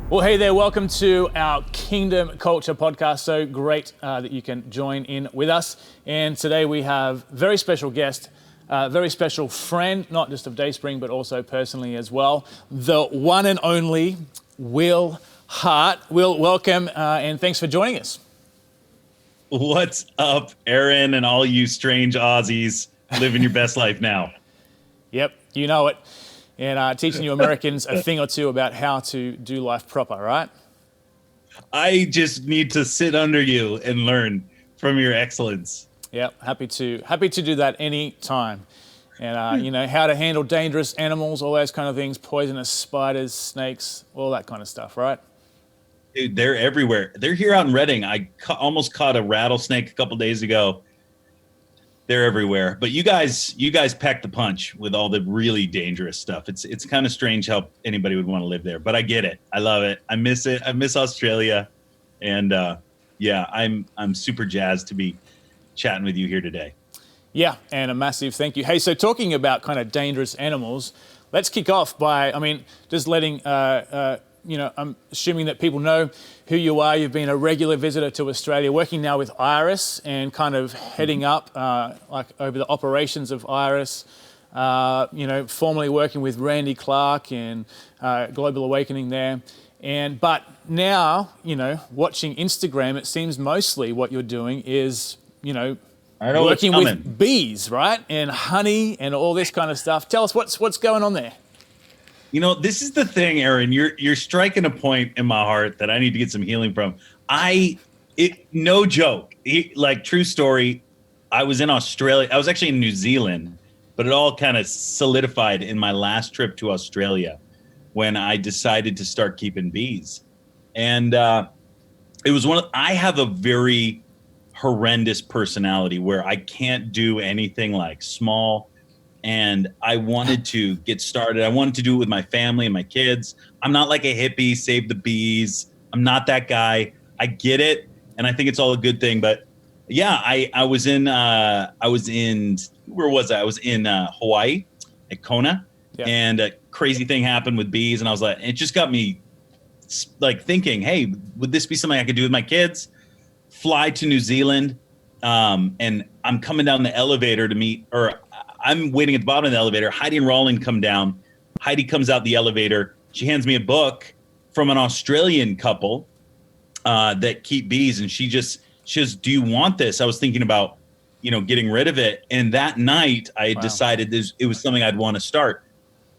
Well, hey there, welcome to our Kingdom Culture podcast. So great that you can join in with us. And today we have a very special guest, very special friend, not just of Dayspring, but also personally as well, the one and only Will Hart. Will, welcome and thanks for joining us. What's up, Aaron, and all you strange Aussies living your best life now? Yep, you know it. And teaching you Americans a thing or two about how to do life proper, right? I just need to sit under you and learn from your excellence. Yep, happy to do that any time. And you know, how to handle dangerous animals, all those kind of things, poisonous spiders, snakes, all that kind of stuff, right? Dude, they're everywhere. They're here out in Reading. I almost caught a rattlesnake a couple days ago. They're everywhere. But you guys pack the punch with all the really dangerous stuff. It's kind of strange how anybody would want to live there, but I get it. I love it. I miss it. I miss Australia. And yeah, I'm super jazzed to be chatting with you here today. Yeah, and a massive thank you. Hey, so talking about kind of dangerous animals, let's kick off by, just letting I'm assuming that people know who you are. You've been a regular visitor to Australia, working now with Iris and kind of heading up over the operations of Iris, formerly working with Randy Clark and Global Awakening there. But now, watching Instagram, it seems mostly what you're doing is, working with bees, right? And honey and all this kind of stuff. Tell us what's going on there. You know, this is the thing, Aaron. You're striking a point in my heart that I need to get some healing from. No joke, like true story. I was in Australia. I was actually in New Zealand, but it all kind of solidified in my last trip to Australia when I decided to start keeping bees. And it was I have a very horrendous personality where I can't do anything like small. And I wanted to get started. I wanted to do it with my family and my kids. I'm not like a hippie, save the bees. I'm not that guy. I get it. And I think it's all a good thing. But yeah, I was in where was I? I was in Hawaii at Kona. Yeah. And a crazy thing happened with bees. And I was like, it just got me like thinking, hey, would this be something I could do with my kids? Fly to New Zealand. And I'm coming down the elevator to meet, or I'm waiting at the bottom of the elevator. Heidi and Roland come down. Heidi comes out the elevator. She hands me a book from an Australian couple that keep bees. And she says, do you want this? I was thinking about, getting rid of it. And that night I had decided it was something I'd want to start.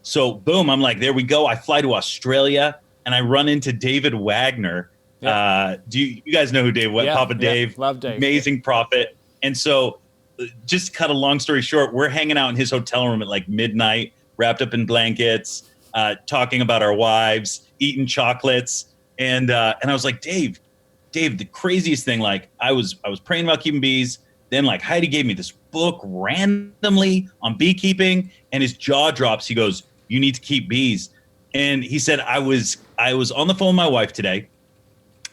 So boom, I'm like, there we go. I fly to Australia and I run into David Wagner. Yep. Do you guys know who Dave? Papa Dave, love Dave. Amazing prophet. And so just cut a long story short, we're hanging out in his hotel room at like midnight, wrapped up in blankets, talking about our wives, eating chocolates. And I was like, Dave, the craziest thing, like I was praying about keeping bees. Then like Heidi gave me this book randomly on beekeeping, and his jaw drops. He goes, you need to keep bees. And he said, I was on the phone with my wife today.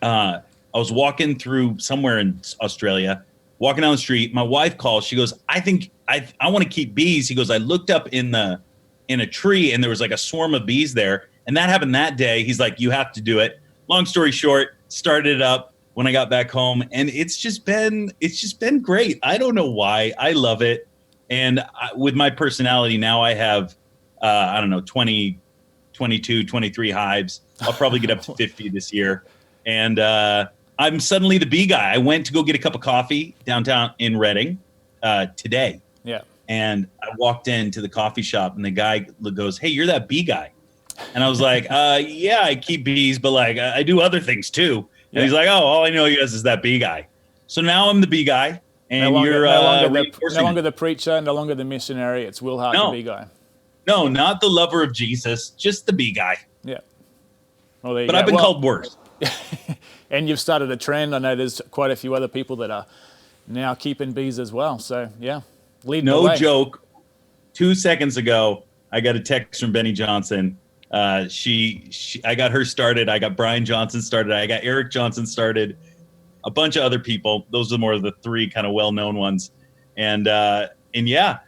I was walking through somewhere in Australia, walking down the street. My wife calls. She goes, I think I want to keep bees. He goes, I looked up in a tree and there was like a swarm of bees there. And that happened that day. He's like, you have to do it. Long story short, started it up when I got back home. And it's just been great. I don't know why. I love it. And with my personality now, I have, 20, 22, 23 hives. I'll probably get up to 50 this year. And I'm suddenly the bee guy. I went to go get a cup of coffee downtown in Reading today. Yeah. And I walked into the coffee shop and the guy goes, hey, you're that bee guy. And I was like, yeah, I keep bees, but like I do other things too. And he's like, oh, all I know you as is that bee guy. So now I'm the bee guy. And you're no longer the preacher, no longer the missionary. It's Will Hart, the bee guy. No, not the lover of Jesus, just the bee guy. Yeah. Well, there you but go. I've been called worse. And you've started a trend. I know there's quite a few other people that are now keeping bees as well. So, yeah, leading the way. No joke. 2 seconds ago, I got a text from Benny Johnson. I got her started. I got Brian Johnson started. I got Eric Johnson started. A bunch of other people. Those are more of the three kind of well-known ones. And yeah,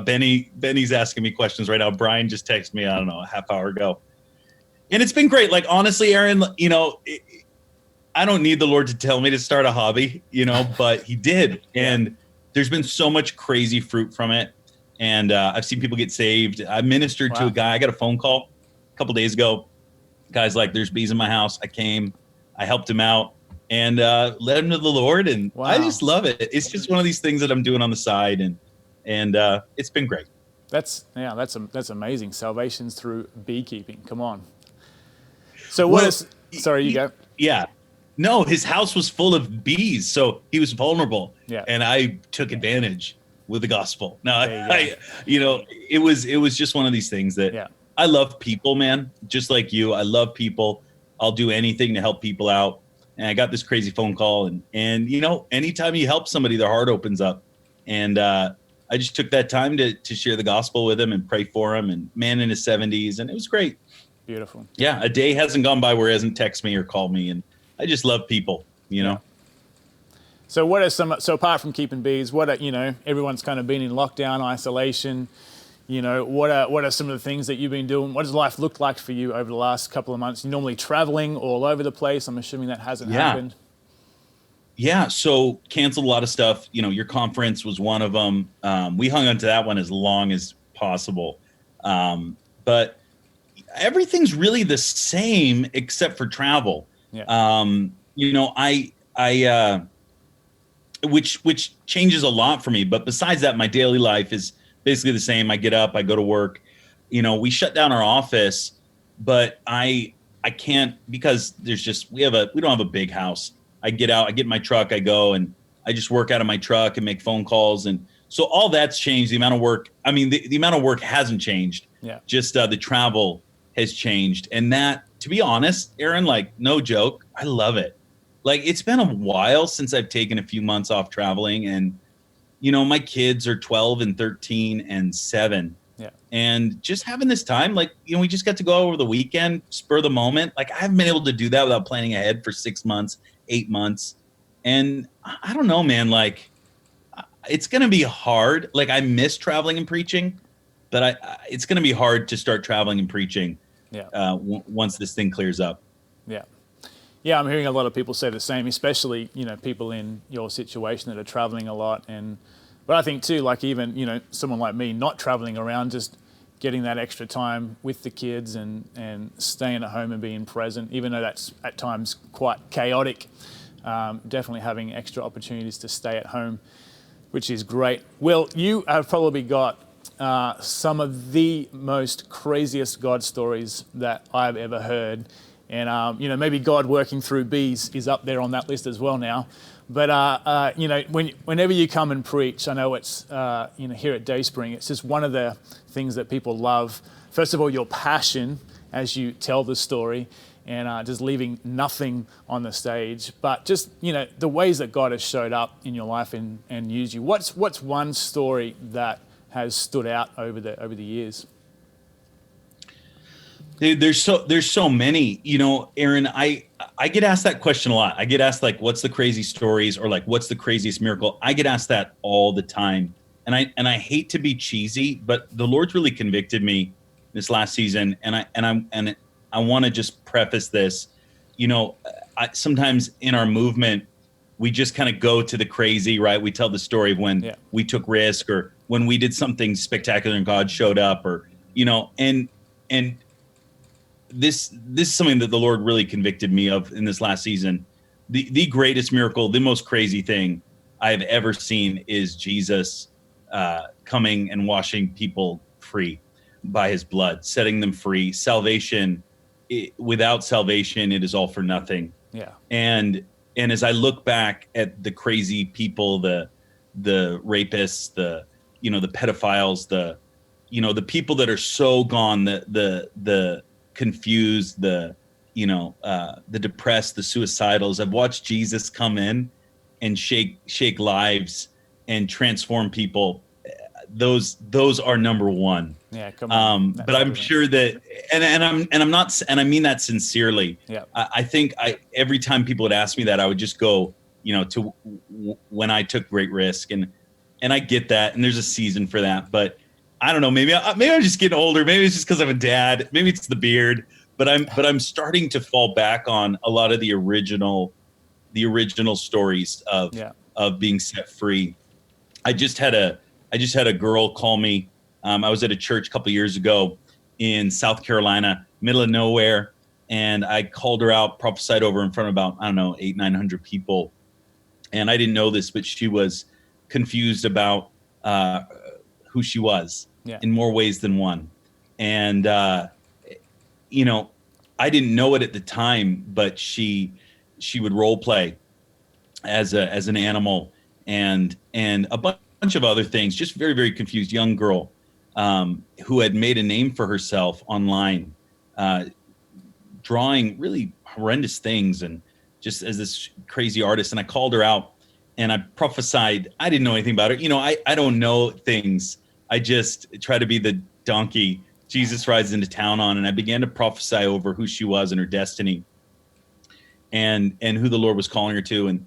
Benny's asking me questions right now. Brian just texted me, I don't know, a half hour ago. And it's been great. Like, honestly, Aaron, I don't need the Lord to tell me to start a hobby, but he did. And there's been so much crazy fruit from it. And I've seen people get saved. I ministered to a guy. I got a phone call a couple days ago. Guy's like, there's bees in my house. I came, I helped him out and led him to the Lord. And I just love it. It's just one of these things that I'm doing on the side. And it's been great. That's amazing. Salvation's through beekeeping. Come on. So sorry, you go. Yeah. No, his house was full of bees, so he was vulnerable. Yeah. And I took advantage with the gospel. No, it was just one of these things that I love people, man. Just like you, I love people. I'll do anything to help people out. And I got this crazy phone call, and anytime you help somebody, their heart opens up. And I just took that time to share the gospel with him and pray for him. And man in his 70s, and it was great. Beautiful. Yeah, a day hasn't gone by where he hasn't texted me or called me, and I just love people, So what are so apart from keeping bees, what are, everyone's kind of been in lockdown, isolation, what are some of the things that you've been doing? What does life look like for you over the last couple of months? You're normally traveling all over the place. I'm assuming that hasn't happened. Yeah. So canceled a lot of stuff. Your conference was one of them. We hung on to that one as long as possible. But everything's really the same except for travel. Yeah. Which changes a lot for me. But besides that, my daily life is basically the same. I get up, I go to work. We shut down our office, but I can't, because we don't have a big house. I get out, I get in my truck, I go and I just work out of my truck and make phone calls. And so all that's changed. The amount of work, the amount of work hasn't changed. Yeah. Just the travel has changed. And that, to be honest, Aaron, like, no joke, I love it. Like, it's been a while since I've taken a few months off traveling, and my kids are 12 and 13 and 7. Yeah. And just having this time, like, we just got to go over the weekend, spur the moment. Like, I haven't been able to do that without planning ahead for 6 months, 8 months. And I don't know, man, like, it's going to be hard. Like, I miss traveling and preaching, but it's going to be hard to start traveling and preaching once this thing clears up. Yeah. Yeah, I'm hearing a lot of people say the same, especially, people in your situation that are traveling a lot. But I think too, like, even, someone like me not traveling around, just getting that extra time with the kids and staying at home and being present, even though that's at times quite chaotic, definitely having extra opportunities to stay at home, which is great. Will, you have probably got some of the most craziest God stories that I've ever heard. And, maybe God working through bees is up there on that list as well now. But, whenever you come and preach, I know it's, here at Dayspring, it's just one of the things that people love. First of all, your passion as you tell the story and just leaving nothing on the stage. But just, the ways that God has showed up in your life and used you. What's one story that has stood out over the years? There's so many, Aaron, I get asked that question a lot. I get asked, like, what's the crazy stories, or like, what's the craziest miracle? I get asked that all the time. And I hate to be cheesy, but the Lord's really convicted me this last season. And I want to just preface this, sometimes in our movement, we just kind of go to the crazy, right? We tell the story of when we took risk, or when we did something spectacular and God showed up, or, and this is something that the Lord really convicted me of in this last season. The greatest miracle, the most crazy thing I've ever seen is Jesus coming and washing people free by his blood, setting them free. Salvation, without salvation, it is all for nothing. Yeah. And as I look back at the crazy people, the rapists, the pedophiles, the people that are so gone, the confused, the depressed, the suicidals. I've watched Jesus come in and shake lives and transform people. Those are number one. Yeah, come on. But I'm sure that, and I mean that sincerely. Yeah. I think every time people would ask me that, I would just go, to when I took great risk, and I get that, and there's a season for that, but I don't know. Maybe I'm just getting older. Maybe it's just because I'm a dad. Maybe it's the beard. but I'm starting to fall back on a lot of the original stories of being set free. I just had a girl call me. I was at a church a couple of years ago in South Carolina, middle of nowhere, and I called her out, prophesied over in front of about, I don't know, 800-900 people. And I didn't know this, but she was confused about who she was in more ways than one. And I didn't know it at the time, but she would role play as an animal and a bunch of other things. Just very, very confused young girl who had made a name for herself online, drawing really horrendous things and just as this crazy artist. And I called her out and I prophesied. I didn't know anything about it. I don't know things. I just try to be the donkey Jesus rides into town on. And I began to prophesy over who she was and her destiny and who the Lord was calling her to. And,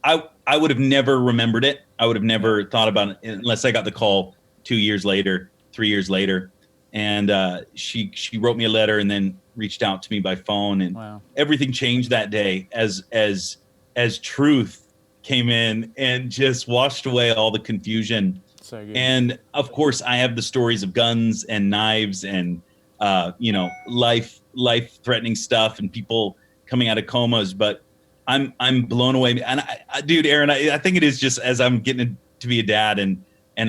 I would have never remembered it. I would have never thought about it unless I got the call 2 years later, 3 years later. And she wrote me a letter and then reached out to me by phone. And everything changed that day as truth came in and just washed away all the confusion. So good. And of course, I have the stories of guns and knives and life-threatening stuff and people coming out of comas. But I'm blown away. And dude, Aaron, I think it is just as I'm getting to be a dad and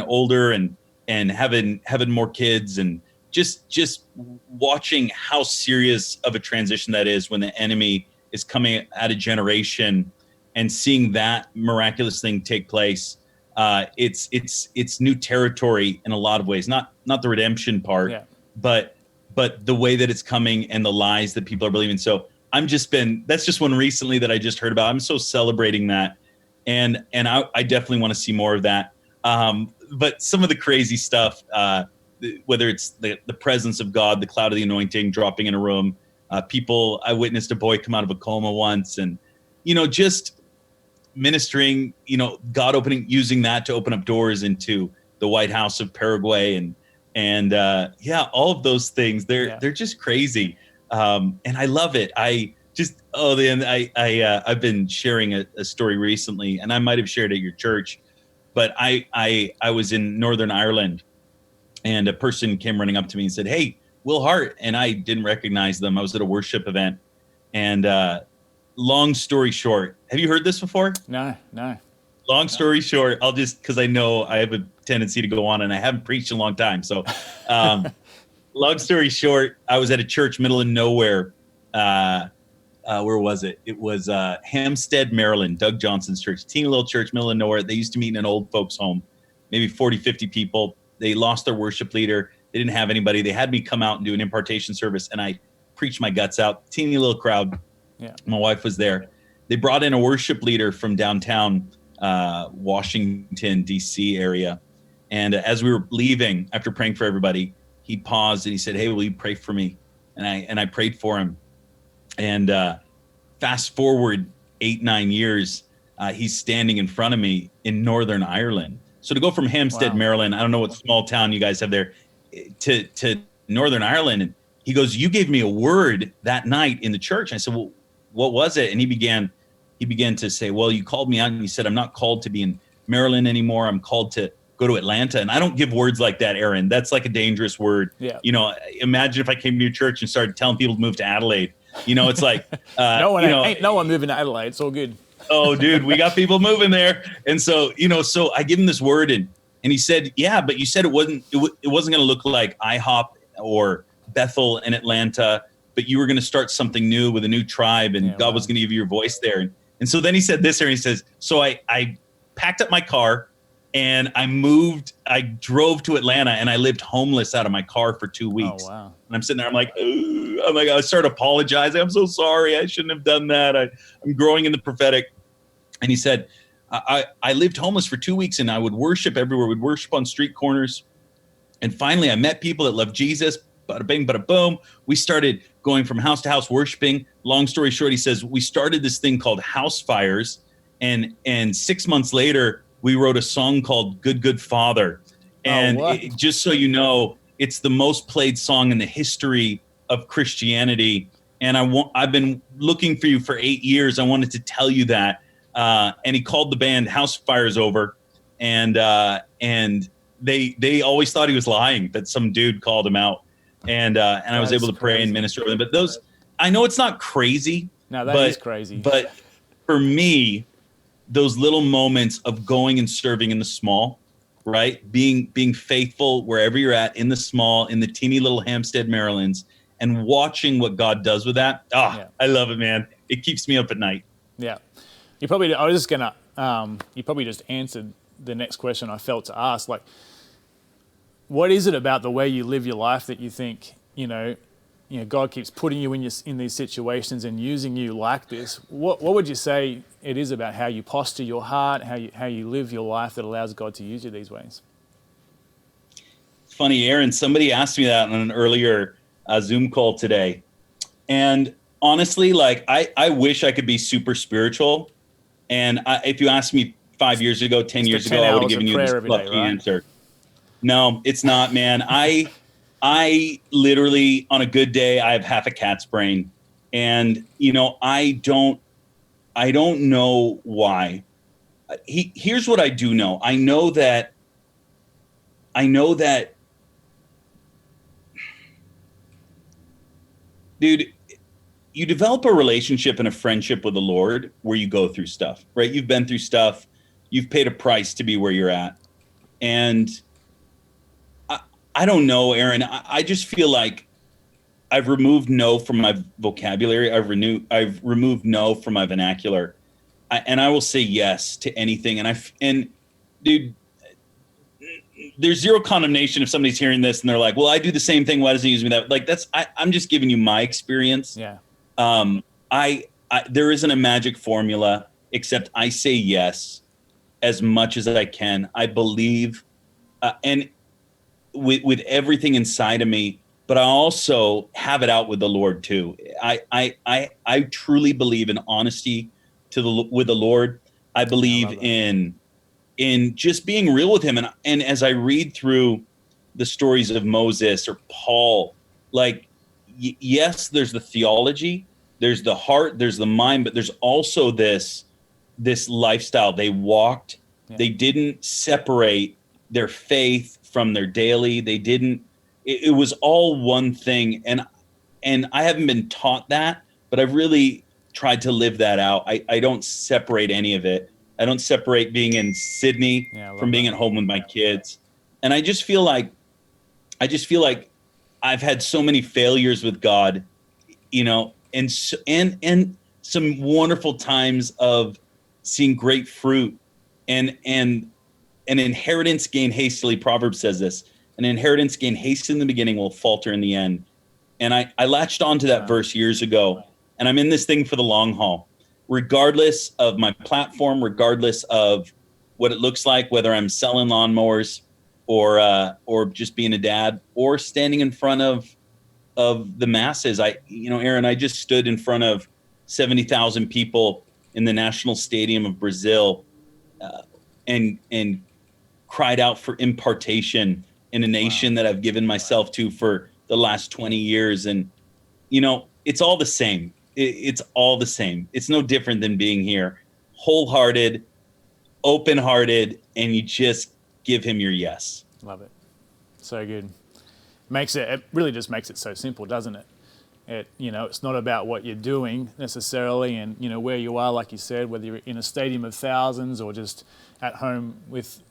older and having more kids and just watching how serious of a transition that is when the enemy is coming at a generation and seeing that miraculous thing take place. It's new territory in a lot of ways, not the redemption part, but the way that it's coming and the lies that people are believing. So that's just one recently that I just heard about. I'm so celebrating that. And I definitely want to see more of that. But some of the crazy stuff, whether it's the presence of God, the cloud of the anointing dropping in a room, I witnessed a boy come out of a coma once and, just ministering, God using that to open up doors into the White House of Paraguay and all of those things. They're just crazy. And I love it. I've been sharing a story recently and I might've shared at your church, but I was in Northern Ireland and a person came running up to me and said, "Hey, Will Hart." And I didn't recognize them. I was at a worship event and, long story short, have you heard this before? No. Long story short, because I know I have a tendency to go on and I haven't preached in a long time. So, long story short, I was at a church middle of nowhere. Where was it? It was Hampstead, Maryland, Doug Johnson's church, teeny little church, middle of nowhere. They used to meet in an old folks home, maybe 40, 50 people. They lost their worship leader. They didn't have anybody. They had me come out and do an impartation service, and I preached my guts out. Teeny little crowd. Yeah. My wife was there. They brought in a worship leader from downtown Washington, D.C. area. And as we were leaving, after praying for everybody, he paused and he said, "Hey, will you pray for me?" And I prayed for him. And fast forward 8-9 years, he's standing in front of me in Northern Ireland. So to go from Hampstead, Maryland, I don't know what small town you guys have there, to Northern Ireland. And he goes, "You gave me a word that night in the church." And I said, "Well, what was it?" And he began to say, "Well, you called me out and you said, I'm not called to be in Maryland anymore. I'm called to go to Atlanta." And I don't give words like that, Aaron. That's like a dangerous word. Yeah. Imagine if I came to your church and started telling people to move to Adelaide. It's like, ain't no one moving to Adelaide. It's all good. Oh, dude, we got people moving there. And so, so I give him this word and he said, "Yeah, but you said it wasn't going to look like IHOP or Bethel in Atlanta, but you were going to start something new with a new tribe and God was going to give you your voice there." And so then he said this, and he says, "So I packed up my car and I drove to Atlanta and I lived homeless out of my car for 2 weeks." Oh, wow. And I'm sitting there, I'm like, I started apologizing. "I'm so sorry. I shouldn't have done that. I'm growing in the prophetic." And he said, I lived homeless for 2 weeks and I would worship everywhere. We'd worship on street corners. And finally I met people that loved Jesus. Bada bing, bada boom. We started going from house to house worshiping. Long story short, he says, we started this thing called House Fires. And 6 months later, we wrote a song called Good, Good Father. And just so you know, it's the most played song in the history of Christianity. And I've been looking for you for 8 years. I wanted to tell you that. And he called the band House Fire's Over. And they always thought he was lying, that some dude called him out. And I was able to pray and minister with him. But those, I know it's not crazy. No, that is crazy. But for me, those little moments of going and serving in the small, right? Being faithful wherever you're at, in the small, in the teeny little Hampstead, Maryland's, and watching what God does with that. I love it, man. It keeps me up at night. Yeah. You probably just answered the next question I felt to ask. Like, what is it about the way you live your life that you think, God keeps putting you in these situations and using you like this? What would you say it is about how you posture your heart, how you live your life that allows God to use you these ways? It's funny, Aaron, somebody asked me that on an earlier Zoom call today. And honestly, like, I wish I could be super spiritual. And if you asked me 5 years ago, 10 years ago, I would have given you this lucky answer. No, it's not, man. I literally, on a good day, I have half a cat's brain. And, I don't know why. Here's what I do know. I know that, dude, you develop a relationship and a friendship with the Lord where you go through stuff, right? You've been through stuff. You've paid a price to be where you're at. And I don't know, Aaron. I just feel like I've removed no from my vocabulary. I've removed no from my vernacular. And I will say yes to anything. And dude, there's zero condemnation if somebody's hearing this and they're like, well, I do the same thing. Why doesn't he use me that? Like, I'm just giving you my experience. Yeah. There isn't a magic formula, except I say yes as much as I can. I believe, and with everything inside of me, but I also have it out with the Lord too. I truly believe in honesty with the Lord. I believe in just being real with him. And as I read through the stories of Moses or Paul, like, yes, there's the theology, there's the heart, there's the mind, but there's also this lifestyle. They walked, they didn't separate their faith from their daily. It was all one thing. And I haven't been taught that, but I've really tried to live that out. I don't separate any of it. I don't separate being in Sydney from being at home with my kids. And I just feel like I've had so many failures with God, and some wonderful times of seeing great fruit, and an inheritance gained hastily. Proverbs says this: an inheritance gained hastily in the beginning will falter in the end. And I latched onto that verse years ago, and I'm in this thing for the long haul, regardless of my platform, regardless of what it looks like, whether I'm selling lawnmowers or just being a dad or standing in front of the masses. Aaron, I just stood in front of 70,000 people in the National Stadium of Brazil, and cried out for impartation in a nation that I've given myself to for the last 20 years. And, it's all the same. It's all the same. It's no different than being here, wholehearted, open-hearted, and you just give him your yes. Love it. So good. It really just makes it so simple, doesn't it? It's not about what you're doing necessarily, and where you are, like you said, whether you're in a stadium of thousands or just at home with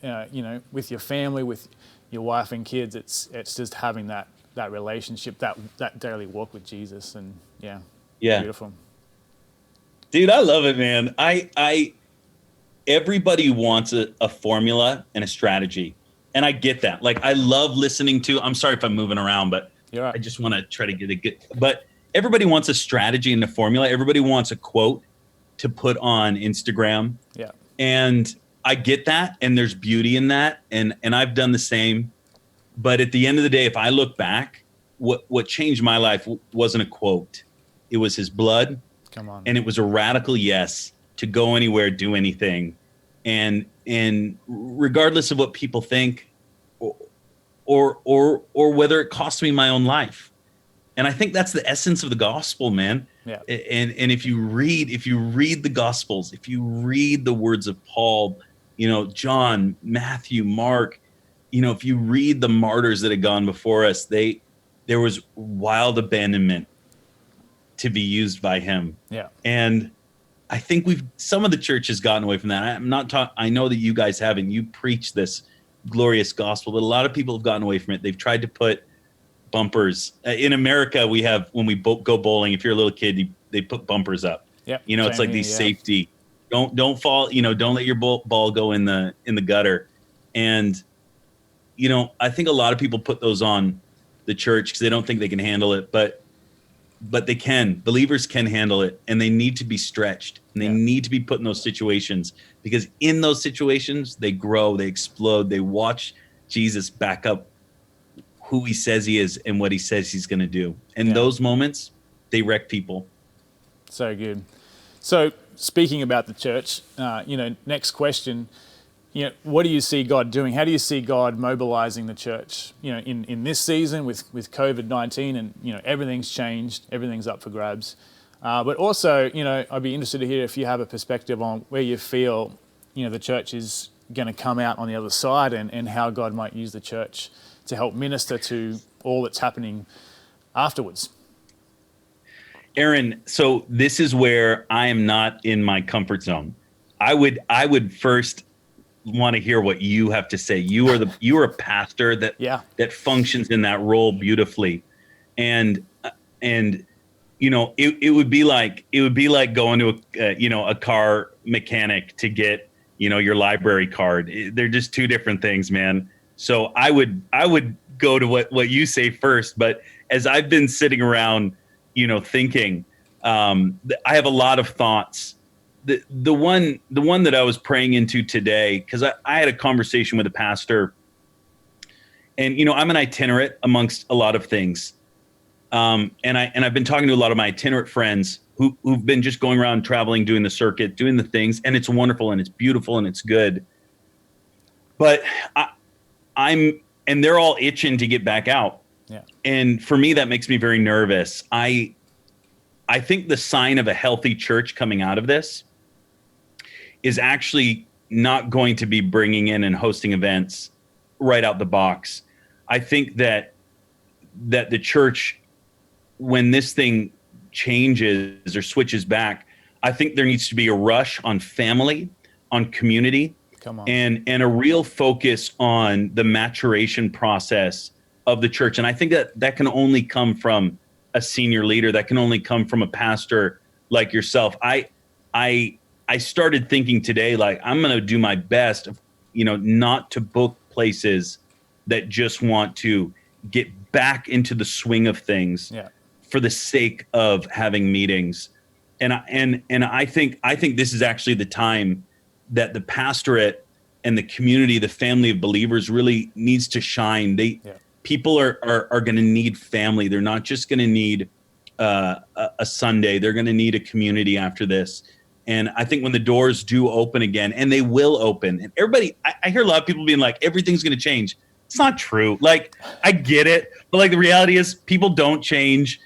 with your family, with your wife and kids. It's just having that relationship, that daily walk with Jesus, and yeah, beautiful. Dude, I love it, man. Everybody wants a formula and a strategy, and I get that. Like, I love listening to. I'm sorry if I'm moving around, but right. I just want to try to get a good. But everybody wants a strategy and a formula. Everybody wants a quote to put on Instagram. Yeah. And I get that, and there's beauty in that, and I've done the same. But at the end of the day, if I look back, what changed my life wasn't a quote. It was his blood. Come on. And it was a radical yes to go anywhere, do anything. And regardless of what people think or whether it cost me my own life, And I think that's the essence of the gospel, man. Yeah. And if you read the gospels, if you read the words of Paul, John, Matthew, Mark, if you read the martyrs that had gone before us, there was wild abandonment to be used by him. Yeah. And I think some of the church has gotten away from that. I know that you guys haven't. You preach this glorious gospel, but a lot of people have gotten away from it. They've tried to put bumpers. In America, we have, when we go bowling, if you're a little kid, they put bumpers up. Yeah. It's like these safety. Don't fall, don't let your ball go in the gutter. And, I think a lot of people put those on the church because they don't think they can handle it, but they can. Believers can handle it, and they need to be stretched, and they need to be put in those situations, because in those situations they grow, they explode, they watch Jesus back up who he says he is and what he says he's going to do. And those moments, they wreck people. So good. So speaking about the church, next question, what do you see God doing? How do you see God mobilizing the church, in this season with COVID-19, and, everything's changed, everything's up for grabs. But also, I'd be interested to hear if you have a perspective on where you feel, the church is going to come out on the other side, and how God might use the church to help minister to all that's happening afterwards. Aaron, so this is where I am not in my comfort zone. I would first want to hear what you have to say. You are a pastor that functions in that role beautifully. And it would be like going to a car mechanic to get, your library card. They're just two different things, man. So I would go to what you say first, but as I've been sitting around, thinking, I have a lot of thoughts. The one that I was praying into today, because I had a conversation with a pastor, and I'm an itinerant amongst a lot of things, and I've been talking to a lot of my itinerant friends who've been just going around traveling, doing the circuit, doing the things, and it's wonderful and it's beautiful and it's good. But and they're all itching to get back out. Yeah. And for me, that makes me very nervous. I think the sign of a healthy church coming out of this is actually not going to be bringing in and hosting events right out the box. I think that the church, when this thing changes or switches back, I think there needs to be a rush on family, on community, and a real focus on the maturation process of the church. And I think that can only come from a senior leader. That can only come from a pastor like yourself. I started thinking today, like, I'm going to do my best, not to book places that just want to get back into the swing of things for the sake of having meetings. And I think this is actually the time that the pastorate and the community, the family of believers, really needs to shine. People are going to need family. They're not just going to need a Sunday. They're going to need a community after this. And I think when the doors do open again, and they will open, and everybody, I hear a lot of people being like, everything's going to change. It's not true. Like, I get it, but like the reality is, people don't change.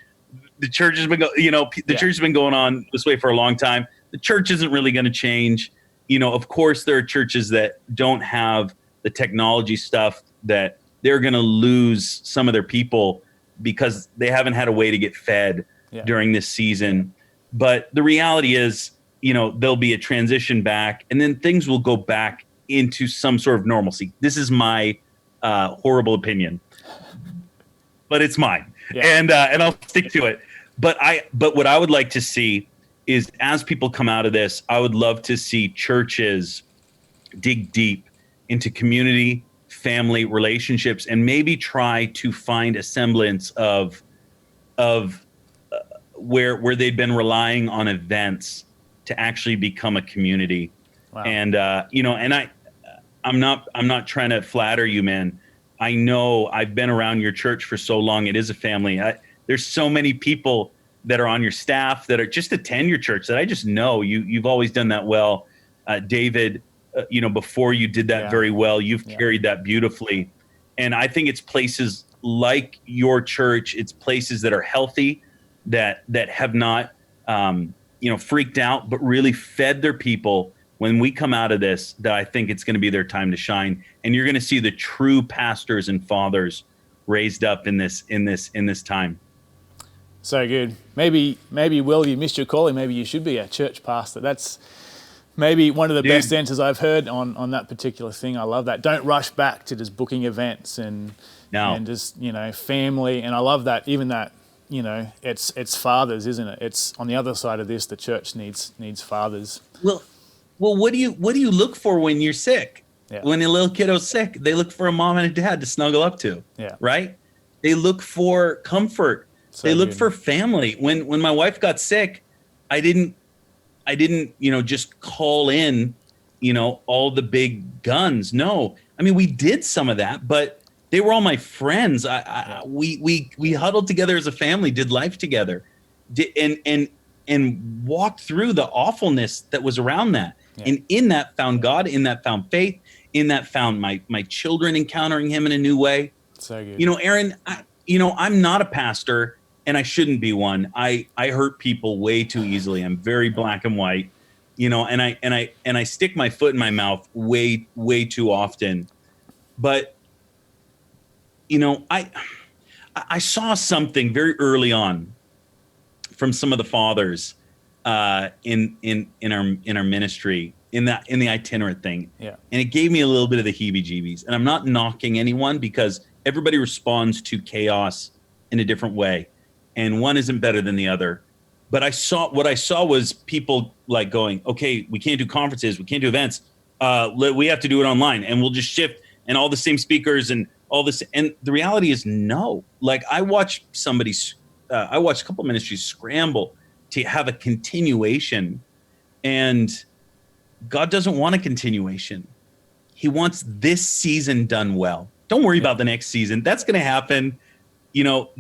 The church has been, church has been going on this way for a long time. The church isn't really going to change. Of course, there are churches that don't have the technology stuff, that they're going to lose some of their people because they haven't had a way to get fed during this season. But the reality is, there'll be a transition back, and then things will go back into some sort of normalcy. This is my horrible opinion, but it's mine, and I'll stick to it. But what I would like to see is, as people come out of this, I would love to see churches dig deep into community, family relationships, and maybe try to find a semblance of where they've been relying on events to actually become a community. Wow. And I'm not trying to flatter you, man. I know I've been around your church for so long. It is a family. There's so many people that are on your staff that are just attend your church that I just know you've always done that well. David, before you did that very well, you've carried that beautifully. And I think it's places like your church, it's places that are healthy, that have not freaked out, but really fed their people. When we come out of this, that I think it's going to be their time to shine, and you're going to see the true pastors and fathers raised up in this time. So good. Maybe, Will, you missed your calling. Maybe you should be a church pastor. That's maybe one of the best answers I've heard on that particular thing. I love that. Don't rush back to just booking events and just, family. And I love that. Even that, it's fathers, isn't it? It's on the other side of this. The church needs fathers. Well, what do you look for when you're sick? Yeah. When a little kiddo's sick, they look for a mom and a dad to snuggle up to. Yeah. Right? They look for comfort. So they look good. for family. When my wife got sick, I didn't just call in, all the big guns. No. I mean, we did some of that, but they were all my friends. We huddled together as a family, did life together, and walked through the awfulness that was around that. Yeah. And in that found God, in that found faith, in that found my children encountering him in a new way. So good. Aaron, I'm not a pastor and I shouldn't be one. I hurt people way too easily. I'm very black and white, and I stick my foot in my mouth way too often. But, I saw something very early on from some of the fathers in our ministry, in the itinerant thing. Yeah. And it gave me a little bit of the heebie-jeebies. And I'm not knocking anyone, because everybody responds to chaos in a different way, and one isn't better than the other. But what I saw was people like going, okay, we can't do conferences, we can't do events, we have to do it online, and we'll just shift, and all the same speakers and all this. And the reality is, no. Like, I watched a couple ministries scramble to have a continuation, and God doesn't want a continuation. He wants this season done well. Don't worry about the next season. That's going to happen.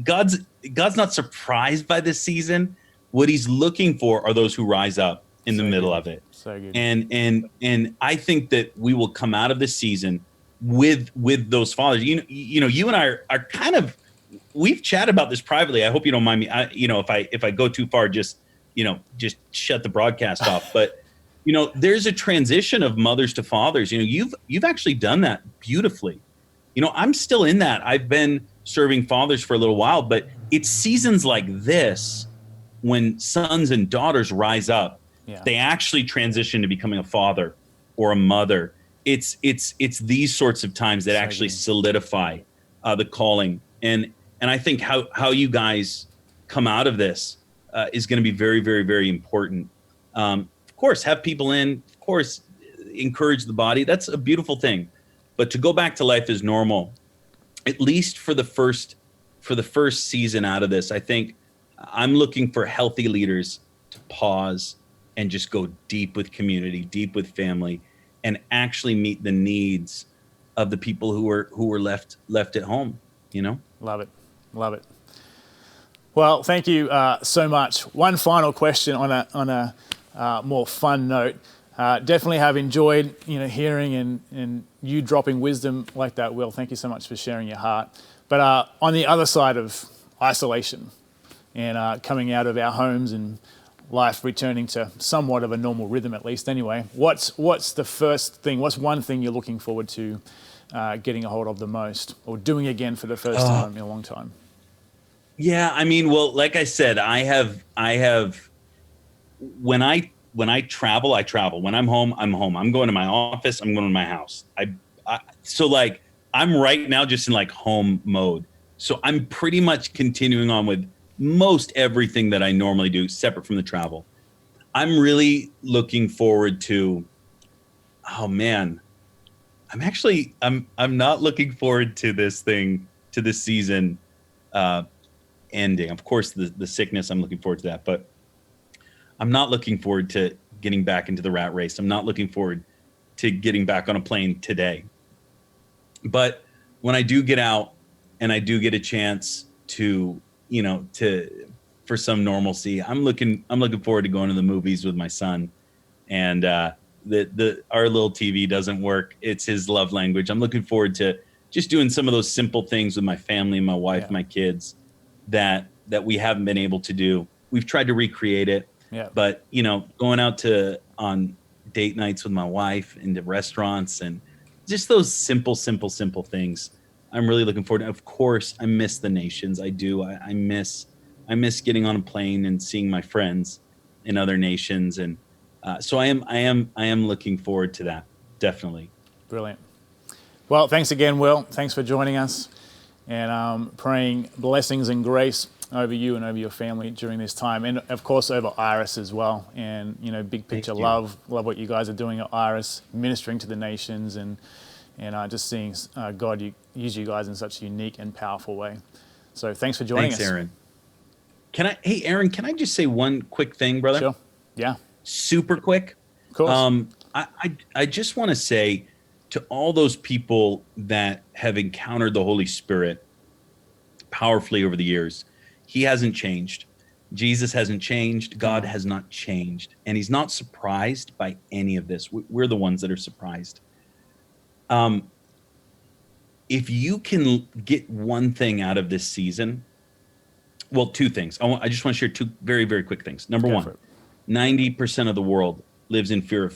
God's not surprised by this season. What he's looking for are those who rise up in the middle of it. So good. And I think that we will come out of this season with those fathers. You and I are kind of, we've chatted about this privately. I hope you don't mind me. If I go too far, just shut the broadcast off. But there's a transition of mothers to fathers. You've actually done that beautifully. I'm still in that. I've been serving fathers for a little while, but it's seasons like this when sons and daughters rise up. Yeah. They actually transition to becoming a father or a mother. It's these sorts of times that actually solidify the calling. And I think how you guys come out of this is going to be very, very, very important. Of course, have people in. Of course, encourage the body. That's a beautiful thing. But to go back to life as normal, at least for the first season out of this, I think I'm looking for healthy leaders to pause and just go deep with community, deep with family, and actually meet the needs of the people who were left at home. Love it. Well, thank you so much. One final question on a more fun note. Definitely have enjoyed hearing and you dropping wisdom like that, Will. Thank you so much for sharing your heart. But on the other side of isolation and coming out of our homes and life returning to somewhat of a normal rhythm, at least anyway, what's the first thing? What's one thing you're looking forward to getting a hold of the most, or doing again for the first time in a long time? Yeah, I mean, well, like I said, I have when I travel, I travel. When I'm home, I'm home. I'm going to my office, I'm going to my house. So like I'm right now just in like home mode. So I'm pretty much continuing on with most everything that I normally do, separate from the travel. I'm really looking forward to, oh man, I'm not looking forward to this season ending. Of course, the sickness, I'm looking forward to that, but I'm not looking forward to getting back into the rat race. I'm not looking forward to getting back on a plane today. But when I do get out and I do get a chance to for some normalcy, I'm looking forward to going to the movies with my son. And our little TV doesn't work. It's his love language. I'm looking forward to just doing some of those simple things with my family, my wife, Yeah. my kids that we haven't been able to do. We've tried to recreate it, Yeah. but going out on date nights with my wife into restaurants and just those simple things. I'm really looking forward to. Of course, I miss the nations. I do. I miss getting on a plane and seeing my friends in other nations, and so I am looking forward to that. Definitely. Brilliant. Well, thanks again, Will. Thanks for joining us, and praying blessings and grace over you and over your family during this time, and of course over Iris as well. And big picture, love what you guys are doing at Iris, ministering to the nations, and just seeing God use you guys in such a unique and powerful way. So thanks for joining us. Thanks, Aaron. Hey, Aaron, can I just say one quick thing, brother? Sure. Yeah. Super quick. Of course. I just want to say to all those people that have encountered the Holy Spirit powerfully over the years, he hasn't changed. Jesus hasn't changed. God has not changed. And he's not surprised by any of this. We're the ones that are surprised. If you can get one thing out of this season, well, two things. I just want to share two very, very quick things. Number one, 90% of the world lives in fear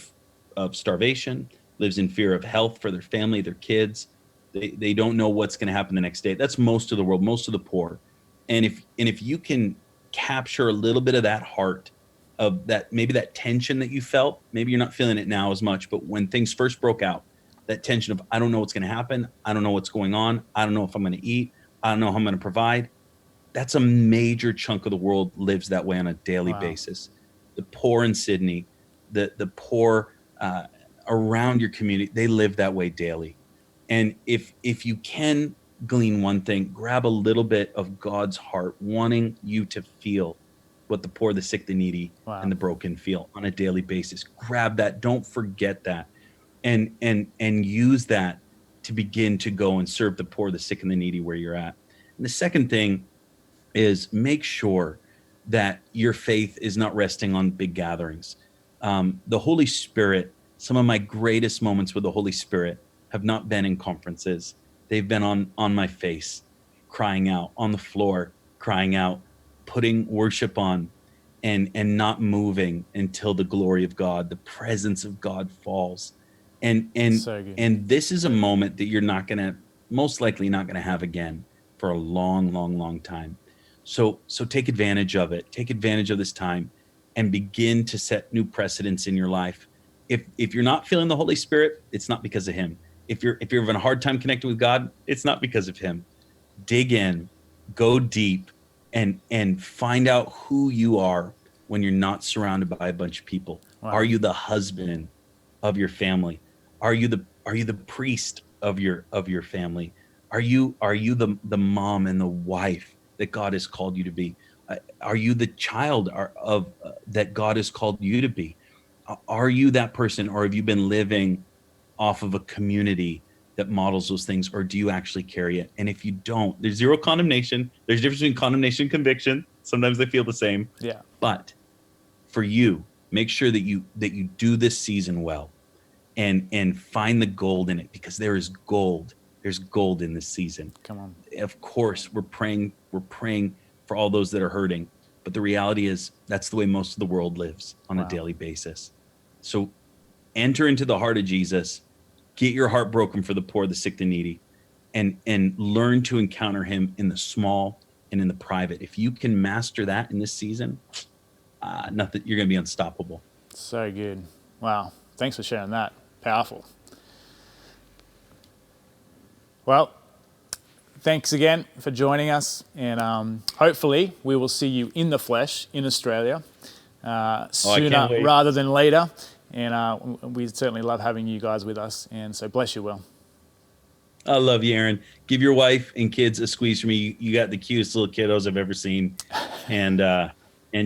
of starvation, lives in fear of health for their family, their kids. They don't know what's going to happen the next day. That's most of the world, most of the poor. And if you can capture a little bit of that heart, of that, maybe that tension that you felt, maybe you're not feeling it now as much, but when things first broke out, that tension of, I don't know what's going to happen. I don't know what's going on. I don't know if I'm going to eat. I don't know how I'm going to provide. That's a major chunk of the world lives that way on a daily basis. The poor in Sydney, the poor around your community, they live that way daily. And if you can glean one thing, grab a little bit of God's heart, wanting you to feel what the poor, the sick, the needy, and the broken feel on a daily basis. Grab that. Don't forget that. And use that to begin to go and serve the poor, the sick, and the needy where you're at. And the second thing is, make sure that your faith is not resting on big gatherings. The Holy Spirit, some of my greatest moments with the Holy Spirit have not been in conferences. They've been on my face, crying out, on the floor, crying out, putting worship on, and not moving until the glory of God, the presence of God falls. And this is a moment that you're most likely not gonna have again for a long time. So take advantage of it. Take advantage of this time and begin to set new precedents in your life. If you're not feeling the Holy Spirit, it's not because of him. If you're having a hard time connecting with God, it's not because of him. Dig in, go deep, and find out who you are when you're not surrounded by a bunch of people. Are you the husband of your family? Are you the priest of your family? Are you the mom and the wife that God has called you to be? Are you the child of that God has called you to be? Are you that person, or have you been living off of a community that models those things, or do you actually carry it? And if you don't, there's zero condemnation. There's a difference between condemnation and conviction. Sometimes they feel the same. Yeah. But for you, make sure that you do this season well, and find the gold in it, because there is gold. There's gold in this season. Come on. Of course, we're praying for all those that are hurting, but the reality is that's the way most of the world lives on a daily basis. So enter into the heart of Jesus, get your heart broken for the poor, the sick, the needy, and learn to encounter him in the small and in the private. If you can master that in this season, nothing, you're going to be unstoppable. So good. Wow. Thanks for sharing that. Powerful. Well, thanks again for joining us, and hopefully we will see you in the flesh in Australia sooner rather than later. And we certainly love having you guys with us. And so bless you, Will. I love you, Aaron. Give your wife and kids a squeeze for me. You got the cutest little kiddos I've ever seen. And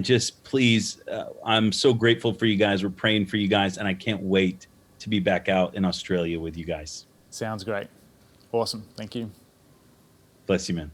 just please, I'm so grateful for you guys. We're praying for you guys, and I can't wait to be back out in Australia with you guys. Sounds great. Awesome. Thank you. Bless you, man.